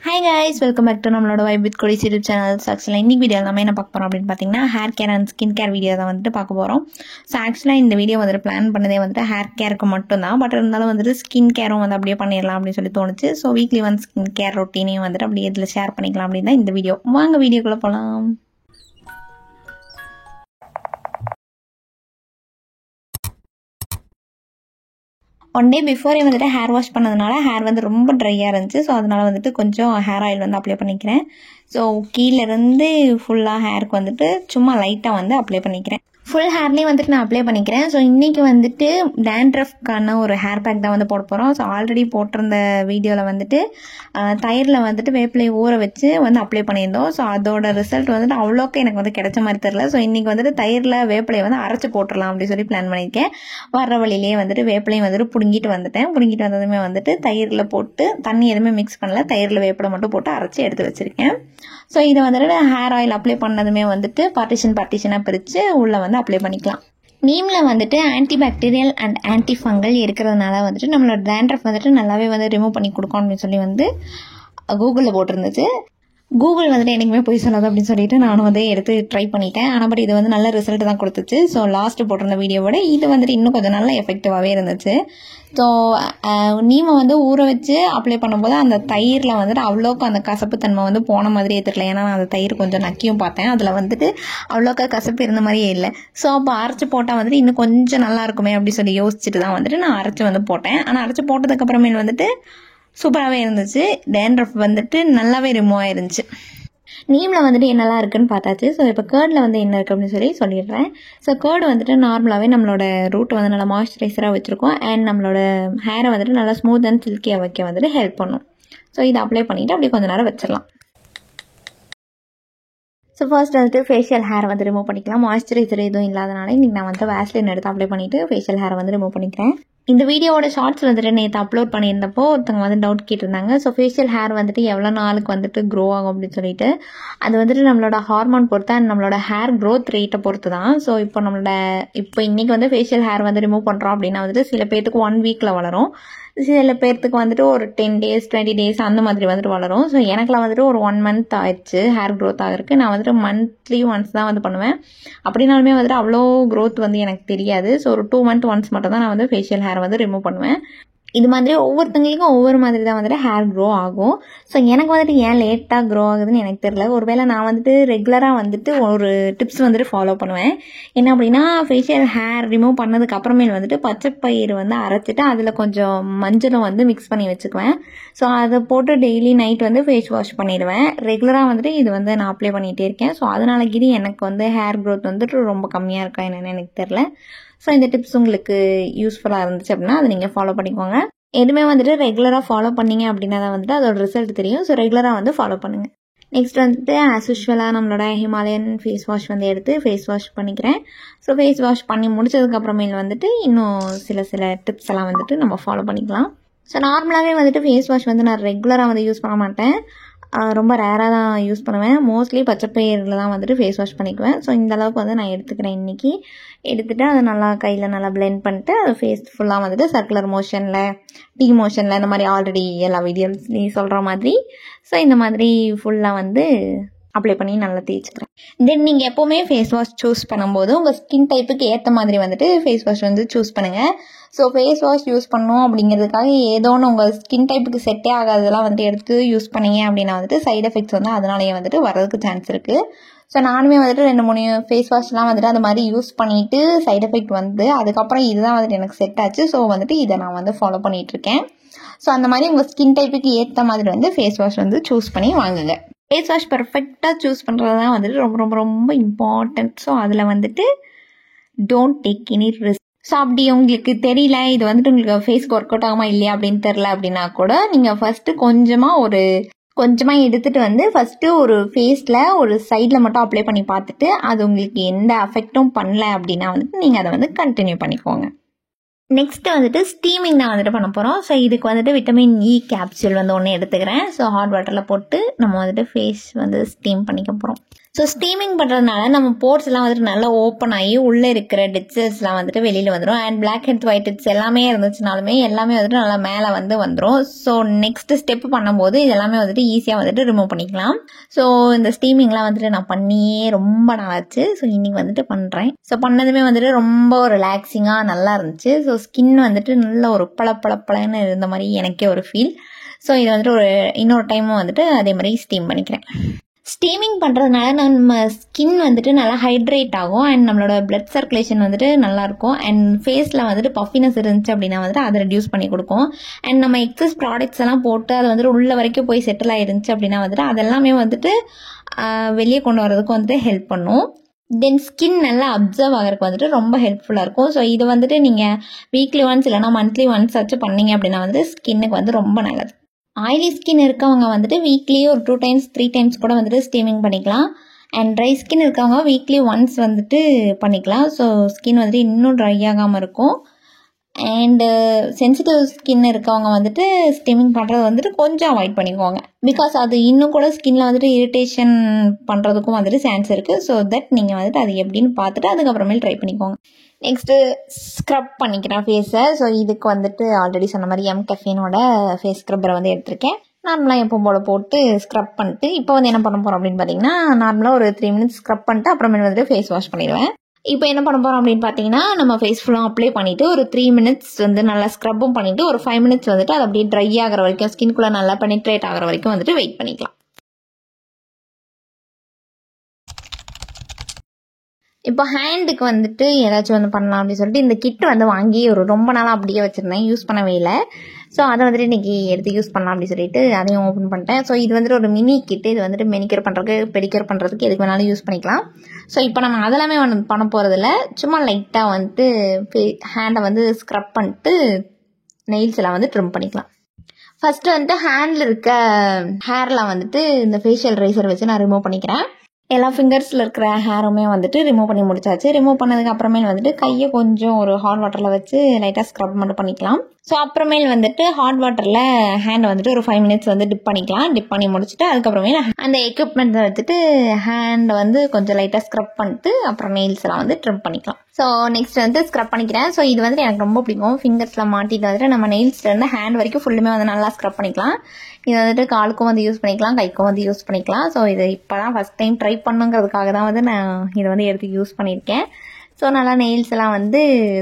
Hi guys, welcome back to நம்மளோட vibe with கொடி YouTube channel. ஆக்சுவலாக இன்னைக்கு வீடியோவில் நம்ம என்ன பார்க்க போகிறோம் அப்படின்னு பார்த்தீங்கன்னா hair care and skin care video தான் வந்துட்டு பார்க்க போகிறோம். ஸோ ஆக்சுவலாக இந்த வீடியோ வந்துட்டு பிளான் பண்ணதே வந்துட்டு ஹேர் கேருக்கு மட்டும்தான். பட் இருந்தாலும் வந்துட்டு ஸ்கின் கேரும் வந்து அப்படியே பண்ணிடலாம் அப்படின்னு சொல்லி தோணுச்சு. So weekly one skin care ரொட்டீனையும் வந்துட்டு அப்படியே இதில் ஷேர் பண்ணிக்கலாம் அப்படின்னு தான் இந்த வீடியோ. வாங்க வீடியோக்குள்ளே போகலாம். ஒன் டே பிஃபோரே வந்துட்டு ஹேர் வாஷ் பண்ணதுனால ஹேர் வந்து ரொம்ப ட்ரையாக இருந்துச்சு. ஸோ அதனால் வந்துட்டு கொஞ்சம் ஹேர் ஆயில் வந்து அப்ளை பண்ணிக்கிறேன். ஸோ கீழேருந்து ஃபுல்லாக ஹேருக்கு வந்துட்டு சும்மா லைட்டாக வந்து அப்ளை பண்ணிக்கிறேன். ஃபுல் ஹேர்லேயும் வந்துட்டு நான் அப்ளை பண்ணிக்கிறேன். ஸோ இன்றைக்கி வந்துட்டு டேண்ட்ரஃப்கான ஒரு ஹேர் பேக் தான் வந்து போட போகிறோம். ஸோ ஆல்ரெடி போட்டிருந்த வீடியோவில் வந்துட்டு தயிரில் வந்துட்டு வேப்பிலை ஊற வச்சு வந்து அப்ளை பண்ணியிருந்தோம். ஸோ அதோட ரிசல்ட் வந்துட்டு அவ்வளோக்கு எனக்கு வந்து கிடைச்ச மாதிரி தெரில. ஸோ இன்றைக்கி வந்துட்டு தயிரில் வேப்பிலையை வந்து அரைச்சி போட்டுடலாம் அப்படின்னு சொல்லி பிளான் பண்ணியிருக்கேன். வர்ற வழியிலேயே வந்துட்டு வேப்பிலையும் வந்துட்டு புடுங்கிட்டு வந்ததுமே வந்துட்டு தயிரில் போட்டு தண்ணி எதுவுமே மிக்ஸ் பண்ணல, தயிரில் வேப்பிலை மட்டும் போட்டு அரைச்சி எடுத்து வச்சுருக்கேன். ஸோ இதை வந்துட்டு ஹேர் ஆயில் அப்ளை பண்ணதுமே வந்துட்டு பார்ட்டிஷனாக பிரித்து உள்ளே வந்து அப்ளை பண்ணிக்கலாம். நீமில் வந்துட்டு anti bacterial and anti fungal இருக்கிறதுனால வந்துட்டு நம்மளோட டேண்ட்ரஃப் வந்துட்டு நல்லாவே வந்து ரிமூவ் பண்ணி கொடுக்கும் அப்படின்னு சொல்லி வந்து கூகுளில் போட்டிருந்துச்சு. கூகுள் வந்துட்டு எனக்குமே போய் சொல்லாது அப்படின்னு சொல்லிட்டு நானும் வந்து எடுத்து ட்ரை பண்ணிட்டேன். ஆனால் பட் இது வந்து நல்ல ரிசல்ட் தான் கொடுத்துச்சு. ஸோ லாஸ்ட்டு போட்டிருந்த வீடியோவோட இது வந்துட்டு இன்னும் கொஞ்சம் நல்ல எஃபெக்டிவாகவே இருந்துச்சு. ஸோ நீமை வந்து ஊற வச்சு அப்ளை பண்ணும்போது அந்த தயிரில் வந்துட்டு அவ்வளோக்கு அந்த கசப்பு தன்மை வந்து போன மாதிரியே தெரியல. ஏன்னா நான் அந்த தயிர் கொஞ்சம் நக்கியும் பார்த்தேன், அதில் வந்துட்டு அவ்வளோக்கா கசப்பு இருந்த மாதிரியே இல்லை. ஸோ அப்போ அரைச்சி போட்டால் வந்துட்டு இன்னும் கொஞ்சம் நல்லா இருக்குமே அப்படின்னு சொல்லி யோசிச்சுட்டு தான் வந்துட்டு நான் அரைச்சி வந்து போட்டேன். ஆனால் அரைச்சி போட்டதுக்கப்புறமேல் வந்துட்டு சூப்பராகவே இருந்துச்சு. டேண்ட்ரஃப் வந்துட்டு நல்லாவே ரிமூவ் ஆயிருந்துச்சு. நீமில் வந்துட்டு என்னெல்லாம் இருக்குன்னு பார்த்தாச்சு. ஸோ இப்போ கேர்டில் வந்து என்ன இருக்குது அப்படின்னு சொல்லிடுறேன். ஸோ கேர்டு வந்துட்டு நார்மலாகவே நம்மளோட ரூட்டை வந்து நல்லா மாய்ஸ்சரைசராக வச்சுருக்கோம். அண்ட் நம்மளோட ஹேரை வந்துட்டு நல்லா ஸ்மூத் அண்ட் சில்கியாக வைக்க வந்துட்டு ஹெல்ப் பண்ணும். ஸோ இதை அப்ளை பண்ணிவிட்டு அப்படியே கொஞ்சம் நேரம் வச்சிடலாம். ஸோ ஃபர்ஸ்ட் வந்துட்டு ஃபேஷியல் ஹேர் வந்து ரிமூவ் பண்ணிக்கலாம். மாய்ஸ்சரைசர் எதுவும் இல்லாதனால இன்றைக்கி நான் வந்து வேஸ்லின் எடுத்து அப்ளை பண்ணிவிட்டு ஃபேஷியல் ஹேரை வந்து ரிமூவ் பண்ணிக்கிறேன். இந்த வீடியோவோட ஷார்ட்ஸ் வந்துட்டு நேற்று அப்லோட் பண்ணியிருந்தப்போ ஒருத்தவங்க வந்து டவுட் கேட்டிருந்தாங்க. ஸோ ஃபேஷியல் ஹேர் வந்துட்டு எவ்வளோ நாளுக்கு வந்துட்டு க்ரோ ஆகும் அப்படின்னு சொல்லிட்டு. அது வந்துட்டு நம்மளோட ஹார்மோன் பொறுத்து அண்ட் நம்மளோட ஹேர் க்ரோத் ரேட்டை பொறுத்து தான். ஸோ இப்போ இன்றைக்கி வந்து ஃபேஷியல் ஹேர் வந்து ரிமூவ் பண்ணுறோம் அப்படின்னா வந்துட்டு சில பேர்த்துக்கு 1 வீக்கில் வளரும், சில பேர்த்துக்கு வந்துட்டு ஒரு 10 days 20 days அந்த மாதிரி வந்துட்டு வளரும். ஸோ எனக்குலாம் வந்துட்டு ஒரு 1 month ஆயிடுச்சு ஹேர் க்ரோத் ஆகிருக்கு. நான் வந்துட்டு மந்த்லி ஒன்ஸ் தான் வந்து பண்ணுவேன். அப்படின்னாலுமே வந்துட்டு அவ்வளோ க்ரோத் வந்து எனக்கு தெரியாது. ஸோ ஒரு 2 month ஒன்ஸ் மட்டும் தான் நான் வந்து ஃபேஷியல் ஹேர் வந்து ரிமூவ் பண்ணுவேன். இது மாதிரி ஒவ்வொருத்தங்களுக்கும் ஒவ்வொரு மாதிரி தான் வந்துட்டு ஹேர் க்ரோ ஆகும். ஸோ எனக்கு வந்துட்டு ஏன் லேட்டாக க்ரோ ஆகுதுன்னு எனக்கு தெரியல. ஒருவேளை நான் வந்துட்டு ரெகுலராக வந்துட்டு ஒரு டிப்ஸ் வந்துட்டு ஃபாலோ பண்ணுவேன். என்ன அப்படின்னா, ஃபேஷியல் ஹேர் ரிமூவ் பண்ணதுக்கு அப்புறமேல் வந்துட்டு பச்சைப்பயிறு வந்து அரைச்சிட்டு அதில் கொஞ்சம் மஞ்சளும் வந்து மிக்ஸ் பண்ணி வச்சுக்குவேன். ஸோ அதை போட்டு டெய்லி நைட் வந்து ஃபேஸ் வாஷ் பண்ணிடுவேன். ரெகுலராக வந்துட்டு இது வந்து நான் அப்ளை பண்ணிகிட்டே இருக்கேன். ஸோ அதனால கீழே எனக்கு வந்து ஹேர் க்ரோத் வந்துட்டு ரொம்ப கம்மியாக இருக்கா என்னன்னு எனக்கு தெரில. ஸோ இந்த டிப்ஸ் உங்களுக்கு யூஸ்ஃபுல்லாக இருந்துச்சு அப்படின்னா அதை நீங்கள் ஃபாலோ பண்ணிக்கோங்க. எதுவுமே வந்துட்டு ரெகுலராக ஃபாலோ பண்ணிங்க அப்படின்னா தான் வந்துட்டு அதோட ரிசல்ட் தெரியும். ஸோ ரெகுலராக வந்து ஃபாலோ பண்ணுங்கள். நெக்ஸ்ட் வந்துட்டு ஆஸ் யூஷுவலாக நம்மளோட ஹிமாலயன் ஃபேஸ் வாஷ் வந்து எடுத்து ஃபேஸ் வாஷ் பண்ணிக்கிறேன். ஸோ ஃபேஸ் வாஷ் பண்ணி முடிச்சதுக்கப்புறமேல் வந்துட்டு இன்னும் சில டிப்ஸ் எல்லாம் வந்துட்டு நம்ம ஃபாலோ பண்ணிக்கலாம். ஸோ நார்மலாகவே வந்துட்டு ஃபேஸ் வாஷ் வந்து நான் ரெகுலராக வந்து யூஸ் பண்ண மாட்டேன், ரொம்ப ரேராக தான் யூஸ் பண்ணுவேன். மோஸ்ட்லி பச்சைப்பயிரில் தான் வந்துட்டு ஃபேஸ் வாஷ் பண்ணிக்குவேன். ஸோ இந்த அளவுக்கு வந்து நான் எடுத்துக்கிறேன். இன்றைக்கி எடுத்துகிட்டு அதை நல்லா கையில் நல்லா பிளெண்ட் பண்ணிட்டு அது ஃபேஸ் ஃபுல்லாக வந்துட்டு சர்க்குலர் மோஷனில் டி மோஷனில் இந்த மாதிரி ஆல்ரெடி எல்லா வீடியோஸ்லையும் சொல்கிற மாதிரி ஸோ இந்த மாதிரி ஃபுல்லாக வந்து அப்ளை பண்ணி நல்லா தேய்ச்சிக்கிறேன். தென் நீங்கள் எப்போவுமே ஃபேஸ் வாஷ் சூஸ் பண்ணும்போது உங்கள் ஸ்கின் டைப்புக்கு ஏற்ற மாதிரி வந்துட்டு ஃபேஸ் வாஷ் வந்து சூஸ் பண்ணுங்கள். ஸோ ஃபேஸ் வாஷ் யூஸ் பண்ணணும் அப்படிங்கிறதுக்காக ஏதோ ஒன்று உங்கள் ஸ்கின் டைப்புக்கு செட்டே ஆகாததெல்லாம் வந்துட்டு எடுத்து யூஸ் பண்ணீங்க அப்படின்னா வந்துட்டு சைட் எஃபெக்ட்ஸ் வந்து அதனாலேயே வந்துட்டு வரதுக்கு சான்ஸ் இருக்குது. ஸோ நானுமே வந்துட்டு 2-3 ஃபேஸ் வாஷ்லாம் வந்துட்டு அந்த மாதிரி யூஸ் பண்ணிவிட்டு சைட் எஃபெக்ட் வந்து அதுக்கப்புறம் இதுதான் வந்துட்டு எனக்கு செட் ஆச்சு. ஸோ வந்துட்டு இதை நான் வந்து ஃபாலோ பண்ணிகிட்ருக்கேன். ஸோ அந்த மாதிரி உங்கள் ஸ்கின் டைப்புக்கு ஏற்ற மாதிரி வந்து ஃபேஸ் வாஷ் வந்து சூஸ் பண்ணி வாங்குங்க. ஃபேஸ் வாஷ் பர்ஃபெக்டாக சூஸ் பண்ணுறது தான் வந்துட்டு ரொம்ப ரொம்ப ரொம்ப இம்பார்ட்டன்ட். ஸோ அதில் வந்துட்டு don't take any risk. So அப்படி உங்களுக்கு தெரியல இது வந்துட்டு உங்களுக்கு ஃபேஸ்க்கு ஒர்க் அவுட் ஆகுமா இல்லையா அப்படின்னு தெரில அப்படின்னா கூட நீங்கள் ஃபஸ்ட்டு கொஞ்சமாக எடுத்துகிட்டு வந்து ஃபஸ்ட்டு ஒரு ஃபேஸில் ஒரு சைடில் மட்டும் அப்ளை பண்ணி பார்த்துட்டு அது உங்களுக்கு எந்த அஃபெக்டும் பண்ணல அப்படின்னா வந்துட்டு நீங்கள் அதை வந்து கண்டினியூ பண்ணிக்கோங்க. நெக்ஸ்ட்டு வந்துட்டு ஸ்டீமிங் தான் வந்துட்டு பண்ண போகிறோம். ஸோ இதுக்கு வந்துட்டு விட்டமின் இ கேப்சூல் வந்து ஒன்று எடுத்துக்கிறேன். ஸோ ஹாட் வாட்டரில் போட்டு நம்ம வந்துட்டு ஃபேஸ் வந்து ஸ்டீம் பண்ணிக்க போகிறோம். ஸோ ஸ்டீமிங் பண்ணுறதுனால நம்ம போர்ட்ஸ்லாம் வந்துட்டு நல்லா ஓப்பன் ஆகி உள்ளே இருக்கிற டெட் செல்ஸ்லாம் வந்துட்டு வெளியில் வந்துடும். And blackheads whiteheads எல்லாமே இருந்துச்சுனாலுமே எல்லாமே வந்துட்டு நல்லா மேலே வந்துடும். ஸோ நெக்ஸ்ட் ஸ்டெப் பண்ணும்போது இதெல்லாமே வந்துட்டு ஈஸியாக வந்துட்டு ரிமூவ் பண்ணிக்கலாம். ஸோ இந்த ஸ்டீமிங்லாம் வந்துட்டு நான் பண்ணியே ரொம்ப நாளாச்சு. ஸோ இன்னைக்கு வந்துட்டு பண்ணுறேன். ஸோ பண்ணதுமே வந்துட்டு ரொம்ப ரிலாக்ஸிங்காக நல்லா இருந்துச்சு. ஸோ ஸ்கின் வந்துட்டு நல்ல ஒரு பளபளன்னு இருந்த மாதிரி எனக்கே ஒரு ஃபீல். ஸோ இது வந்துட்டு இன்னொரு டைமும் வந்துட்டு அதே மாதிரி ஸ்டீம் பண்ணிக்கிறேன். ஸ்டீமிங் பண்ணுறதுனால நம்ம ஸ்கின் வந்துட்டு நல்லா ஹைட்ரேட் ஆகும். அண்ட் நம்மளோட பிளட் சர்க்குலேஷன் வந்துட்டு நல்லாயிருக்கும். அண்ட் ஃபேஸில் வந்துட்டு பஃபினஸ் இருந்துச்சு அப்படின்னா வந்துட்டு அதை ரெடியூஸ் பண்ணி கொடுக்கும். அண்ட் நம்ம எக்ஸஸ் ப்ராடக்ட்ஸ் எல்லாம் போட்டு அது வந்துட்டு உள்ள வரைக்கும் போய் செட்டில் ஆயிருந்துச்சு அப்படின்னா வந்துட்டு அதெல்லாமே வந்துட்டு வெளியே கொண்டு வரதுக்கு வந்துட்டு ஹெல்ப் பண்ணும். தென் ஸ்கின் நல்லா அப்சர்வ் ஆகிறதுக்கு வந்துட்டு ரொம்ப ஹெல்ப்ஃபுல்லாக இருக்கும். ஸோ இது வந்துட்டு நீங்கள் வீக்லி ஒன்ஸ் இல்லைனா மந்த்லி ஒன்ஸ் ஆச்சு பண்ணீங்க அப்படின்னா வந்துட்டு ஸ்கின்னுக்கு வந்து ரொம்ப நல்லது. ஆயிலி ஸ்கின் இருக்கவங்க வந்துட்டு வீக்லி ஒரு 2 times 3 times கூட வந்துட்டு ஸ்டீமிங் பண்ணிக்கலாம். அண்ட் ட்ரை ஸ்கின் இருக்கவங்க வீக்லி ஒன்ஸ் வந்துட்டு பண்ணிக்கலாம். ஸோ ஸ்கின் வந்துட்டு இன்னும் ட்ரை ஆகாமல் இருக்கும். அண்டு சென்சிட்டிவ் ஸ்கின் இருக்கவங்க வந்துட்டு ஸ்டீமிங் பண்ணுறது வந்துட்டு கொஞ்சம் அவாய்ட் பண்ணிக்குவாங்க. பிகாஸ் அது இன்னும் கூட ஸ்கின்ல வந்துட்டு இரிட்டேஷன் பண்ணுறதுக்கும் வந்துட்டு சான்ஸ் இருக்குது. ஸோ தட் நீங்கள் வந்துட்டு அது எப்படின்னு பார்த்துட்டு அதுக்கப்புறமேல் ட்ரை பண்ணிக்கோங்க. நெக்ஸ்ட்டு ஸ்க்ரப் பண்ணிக்கிறேன் ஃபேஸை. ஸோ இதுக்கு வந்துட்டு ஆல்ரெடி சொன்ன மாதிரி எம்கெஃபினோட ஃபேஸ் ஸ்க்ரப்பரை வந்து எடுத்திருக்கேன். நார்மலாக எப்பவும் போல் போட்டு ஸ்க்ரப் பண்ணிட்டு இப்போ வந்து என்ன பண்ண போகிறோம் அப்படின்னு பார்த்தீங்கன்னா நார்மலாக ஒரு 3 minutes ஸ்க்ரப் பண்ணிட்டு அப்புறமேல் வந்துட்டு ஃபேஸ் வாஷ் பண்ணிடுவேன். இப்போ என்ன பண்ண போகிறோம் அப்படின்னு பார்த்தீங்கன்னா நம்ம ஃபேஸ் ஃபுல்லாக அப்ளை பண்ணிவிட்டு ஒரு 3 minutes வந்து நல்லா ஸ்க்ரப்பும் பண்ணிவிட்டு ஒரு 5 minutes வந்துட்டு அது அப்படியே ட்ரை ஆகிற வரைக்கும் ஸ்கின்குள்ளே நல்லா பெனிட்ரேட் ஆகிற வரைக்கும் வந்துட்டு வெயிட் பண்ணிக்கலாம். இப்போ ஹேண்டுக்கு வந்துட்டு ஏதாச்சும் வந்து பண்ணலாம் அப்படின்னு சொல்லிட்டு இந்த கிட் வந்து வாங்கி ஒரு ரொம்ப நாளாக அப்படியே வச்சுருந்தேன், யூஸ் பண்ணவே இல்லை. ஸோ அதை வந்துட்டு இன்றைக்கி எடுத்து யூஸ் பண்ணலாம் அப்படின்னு சொல்லிட்டு அதையும் ஓப்பன் பண்ணிட்டேன். ஸோ இது வந்துட்டு ஒரு மினி கிட்டு. இது வந்துட்டு மெனிக்யூர் பண்ணுறதுக்கு பெடிக்யூர் பண்ணுறதுக்கு எதுக்கு வேணாலும் யூஸ் பண்ணிக்கலாம். ஸோ இப்போ நம்ம அதெல்லாமே பண்ண போகிறதில்ல, சும்மா லைட்டாக வந்துட்டு ஹேண்டை வந்து ஸ்க்ரப் பண்ணிட்டு நெயில்ஸ் எல்லாம் வந்து ட்ரிம் பண்ணிக்கலாம். ஃபஸ்ட்டு வந்துட்டு ஹேண்டில் இருக்க ஹேர்லாம் வந்துட்டு இந்த ஃபேஷியல் ரைசர் வச்சு நான் ரிமூவ் பண்ணிக்கிறேன். எல்லா ஃபிங்கர்ஸில் இருக்கிற ஹேருமே வந்துட்டு ரிமூவ் பண்ணி முடிச்சாச்சு. ரிமூவ் பண்ணதுக்கு அப்புறமேல் வந்துட்டு கையை கொஞ்சம் ஒரு ஹாட் வாட்டரில் வச்சு லைட்டாக ஸ்க்ரப் மட்டும் பண்ணிக்கலாம். ஸோ அப்புறமேல் வந்துட்டு ஹாட் வாட்டரில் ஹேண்டை வந்துட்டு ஒரு 5 minutes வந்து டிப் பண்ணிக்கலாம். டிப் பண்ணி முடிச்சுட்டு அதுக்கப்புறமேல் அந்த எக்யூப்மெண்ட்டை வச்சுட்டு ஹேண்டை வந்து கொஞ்சம் லைட்டாக ஸ்க்ரப் பண்ணிட்டு அப்புறம் நெயில்ஸ் எல்லாம் வந்து ட்ரிம் பண்ணிக்கலாம். ஸோ நெக்ஸ்ட் வந்து ஸ்க்ரப் பண்ணிக்கிறேன். ஸோ இது வந்துட்டு எனக்கு ரொம்ப பிடிக்கும். ஃபிங்கர்ஸில் மாட்டிட்டு வந்துட்டு நம்ம நெயில்ஸ்லேருந்து ஹேண்ட் வரைக்கும் ஃபுல்லுமே வந்து நல்லா ஸ்க்ரப் பண்ணிக்கலாம். இது வந்துட்டு காலுக்கும் வந்து யூஸ் பண்ணிக்கலாம், கைக்கும் வந்து யூஸ் பண்ணிக்கலாம். ஸோ இது இப்போ தான் ஃபஸ்ட் டைம் ட்ரை பண்ணுங்கிறதுக்காக தான் வந்து நான் இதை வந்து எடுத்து யூஸ் பண்ணியிருக்கேன். ஸோ நல்லா நெயில்ஸ் எல்லாம் வந்து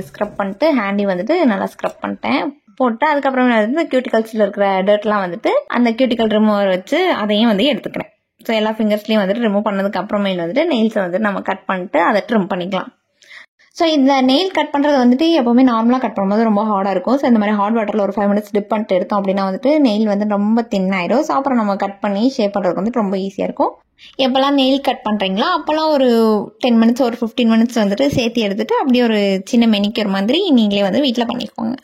ஸ்க்ரப் பண்ணிட்டு ஹேண்டையும் வந்துட்டு நல்லா ஸ்க்ரப் பண்ணிட்டேன். போட்டு அதுக்கப்புறமே வந்து கியூட்டிகல்ஸில் இருக்கிற டர்ட்லாம் வந்துட்டு அந்த கியூட்டிக்கல் ரிமூவர் வச்சு அதையும் வந்து எடுத்துக்கிறேன். ஸோ எல்லா ஃபிங்கர்ஸ்லையும் வந்துட்டு ரிமூவ் பண்ணதுக்கு அப்புறமேல் வந்துட்டு நெயில்ஸை வந்துட்டு நம்ம கட் பண்ணிட்டு அதை ட்ரிம் பண்ணிக்கலாம். ஸோ இந்த நெயில் கட் பண்ணுறது வந்துட்டு எப்போவுமே நார்மலாக கட் பண்ணும்போது ரொம்ப ஹார்டாக இருக்கும். ஸோ இந்த மாதிரி ஹாட் வாட்டரில் ஒரு 5 minutes டிப் பண்ணிட்டு எடுத்தோம் அப்படின்னா வந்துட்டு நெயில் வந்து ரொம்ப தின்னாயிடும். ஸோ அப்புறம் நம்ம கட் பண்ணி ஷேப் பண்ணுறதுக்கு வந்துட்டு ரொம்ப ஈஸியாக இருக்கும். எப்போல்லாம் நெயில் கட் பண்ணுறீங்களோ அப்போல்லாம் ஒரு 10 minutes ஒரு 15 minutes வந்துட்டு சேர்த்து எடுத்துகிட்டு அப்படியே ஒரு சின்ன மெனிக்யூர் மாதிரி நீங்களே வந்து வீட்டில் பண்ணிக்கோங்க.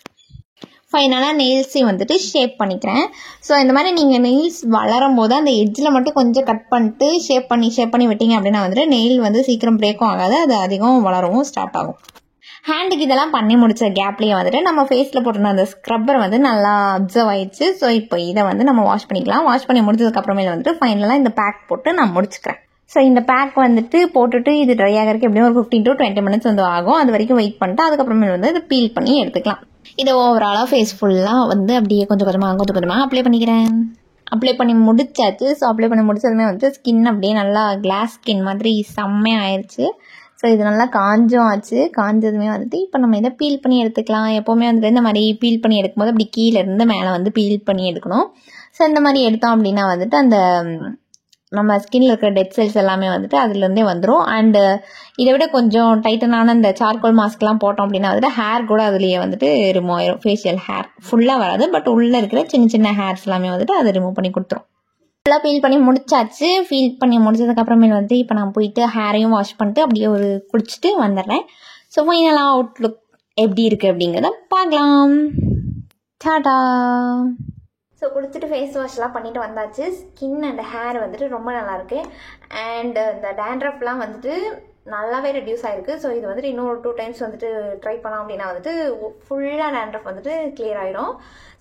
ஃபைனலாக நெயில்ஸையும் வந்துட்டு ஷேப் பண்ணிக்கிறேன். ஸோ இந்த மாதிரி நீங்கள் நெயில்ஸ் வளரும் போது அந்த எட்ஜில் மட்டும் கொஞ்சம் கட் பண்ணிட்டு ஷேப் பண்ணி விட்டீங்க அப்படின்னா வந்துட்டு நெயில் வந்து சீக்கிரம் பிரேக்கும் ஆகாது, அது அதிகம் வளரவும் ஸ்டார்ட் ஆகும். ஹேண்டுக்கு இதெல்லாம் பண்ணி முடிச்ச கேப்லேயே வந்துட்டு நம்ம ஃபேஸில் போட்டிருந்த அந்த ஸ்க்ரப்பர் வந்து நல்லா அப்சர்வ் ஆயிடுச்சு. ஸோ இப்போ இதை வந்து நம்ம வாஷ் பண்ணிக்கலாம். வாஷ் பண்ணி முடிச்சதுக்கப்புறமேல வந்துட்டு ஃபைனலாக இந்த பேக் போட்டு நான் முடிச்சுக்கிறேன். ஸோ இந்த பேக் வந்துட்டு போட்டுட்டு இது ட்ரை ஆகிறதுக்கு எப்படியும் ஒரு 15 to 20 minutes வந்து ஆகும். அது வரைக்கும் வெயிட் பண்ணிட்டு அதுக்கப்புறமேல வந்து இதை பீல் பண்ணி எடுத்துக்கலாம். இதை ஓவராலாக ஃபேஸ் ஃபுல்லாக வந்து அப்படியே கொஞ்சம் கொஞ்சமாக அப்ளை பண்ணிக்கிறேன். அப்ளை பண்ணி முடிச்சாச்சு. ஸோ அப்ளை பண்ணி முடிச்சதுமே வந்து ஸ்கின் அப்படியே நல்லா கிளாஸ் ஸ்கின் மாதிரி செம்மையாக ஆயிடுச்சு. ஸோ இது நல்லா காஞ்சும் ஆச்சு. காஞ்சதுமே வந்துட்டு இப்போ நம்ம இதை பீல் பண்ணி எடுத்துக்கலாம். எப்போவுமே வந்துட்டு இந்த மாதிரி பீல் பண்ணி எடுக்கும்போது அப்படி கீழே இருந்து மேலே வந்து பீல் பண்ணி எடுக்கணும். ஸோ இந்த மாதிரி எடுத்தோம் அப்படின்னா வந்துட்டு அந்த நம்ம ஸ்கின்ல இருக்கிற டெட் செல்ஸ் எல்லாமே வந்துட்டு அதுலேருந்தே வந்துடும். அண்டு இதை விட கொஞ்சம் டைட்டனான இந்த சார்கோல் மாஸ்க்லாம் போட்டோம் அப்படின்னா வந்துட்டு ஹேர் கூட அதுலேயே வந்துட்டு ரிமூவ் ஆயிரும். ஃபேஷியல் ஹேர் ஃபுல்லாக வராது, பட் உள்ளே இருக்கிற சின்ன சின்ன ஹேர்ஸ் எல்லாமே வந்துட்டு அதை ரிமூவ் பண்ணி கொடுத்துரும். ஃபுல்லாக ஃபீல் பண்ணி முடிச்சாச்சு. ஃபீல் பண்ணி முடிச்சதுக்கப்புறமே வந்து இப்போ நான் போயிட்டு ஹேரையும் வாஷ் பண்ணிட்டு அப்படியே ஒரு குளிச்சுட்டு வந்துடுறேன். ஸோ ஃபைனலாக அவுட்லுக் எப்படி இருக்குது அப்படிங்கிறத பார்க்கலாம். டாடா. ஸோ குளிச்சுட்டு ஃபேஸ் வாஷ்லாம் பண்ணிட்டு வந்தாச்சு. ஸ்கின் அண்ட் ஹேர் வந்துட்டு ரொம்ப நல்லாயிருக்கு. அண்ட் இந்த டேண்ட்ரஃப்லாம் வந்துட்டு நல்லாவே ரெடியூஸ் ஆயிருக்கு. ஸோ இது வந்துட்டு இன்னும் ஒரு 2 டைம்ஸ் வந்துட்டு ட்ரை பண்ணோம் அப்படின்னா வந்துட்டு ஃபுல்லாக டேண்ட்ரஃப் வந்துட்டு கிளியர் ஆயிடும்.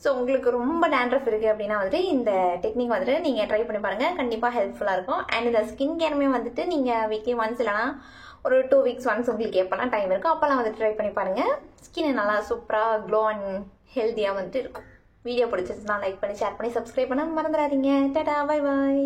ஸோ உங்களுக்கு ரொம்ப டேண்ட்ரஃப் இருக்குது அப்படின்னா வந்துட்டு இந்த டெக்னிக் வந்துட்டு நீங்கள் ட்ரை பண்ணி பாருங்கள், கண்டிப்பாக ஹெல்ப்ஃபுல்லாக இருக்கும். அண்ட் இந்த ஸ்கின் கேருமே வந்துட்டு நீங்கள் வீக்லி ஒன்ஸ் இல்லைனா ஒரு 2 வீக்ஸ் ஒன்ஸ் உங்களுக்கு எப்போல்லாம் டைம் இருக்கும் அப்போல்லாம் வந்துட்டு ட்ரை பண்ணி பாருங்கள். ஸ்கின் நல்லா சூப்பராக க்ளோ அண்ட் ஹெல்த்தியாக வந்துட்டு இருக்கும். வீடியோ பிடிச்சிருச்சுன்னா லைக் பண்ணி ஷேர் பண்ணி சப்ஸ்கிரைப் பண்ண மறந்துடாதீங்க. Tata, bye bye.